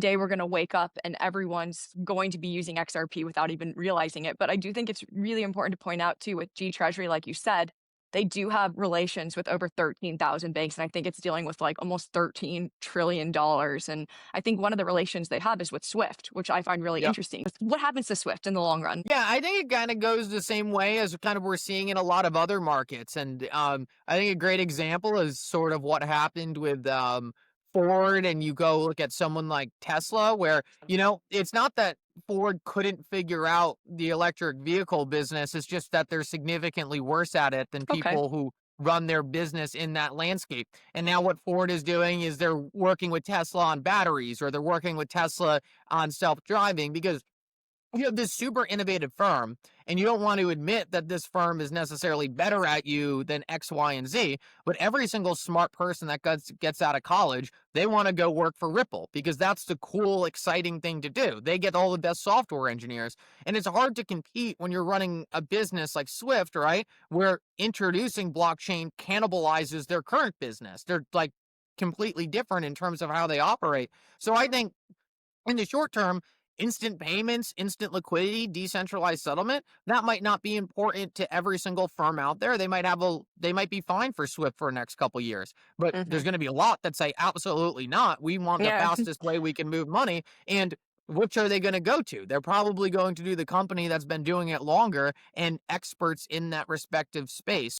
day we're going to wake up and everyone's going to be using XRP without even realizing it. But I do think it's really important to point out too with G Treasury, like you said, they do have relations with over 13,000 banks. And I think it's dealing with like almost $13 trillion. And I think one of the relations they have is with Swift, which I find really Yep. interesting. What happens to Swift in the long run? Yeah, I think it kind of goes the same way as kind of we're seeing in a lot of other markets. And I think a great example is sort of what happened with Ford. And you go look at someone like Tesla, where, it's not that Ford couldn't figure out the electric vehicle business. It's just that they're significantly worse at it than Okay. people who run their business in that landscape. And now what Ford is doing is they're working with Tesla on batteries, or they're working with Tesla on self-driving, because you have this super innovative firm, and you don't want to admit that this firm is necessarily better at you than X, Y, and Z. But every single smart person that gets out of college, they want to go work for Ripple, because that's the cool, exciting thing to do. They get all the best software engineers. And it's hard to compete when you're running a business like Swift, right? Where introducing blockchain cannibalizes their current business. They're like completely different in terms of how they operate. So I think in the short term, instant payments, instant liquidity, decentralized settlement, that might not be important to every single firm out there. They might be fine for Swift for the next couple years. But Hmm. there's going to be a lot that say absolutely not. We want the Yeah. fastest way we can move money. And which are they going to go to? They're probably going to do the company that's been doing it longer and experts in that respective space.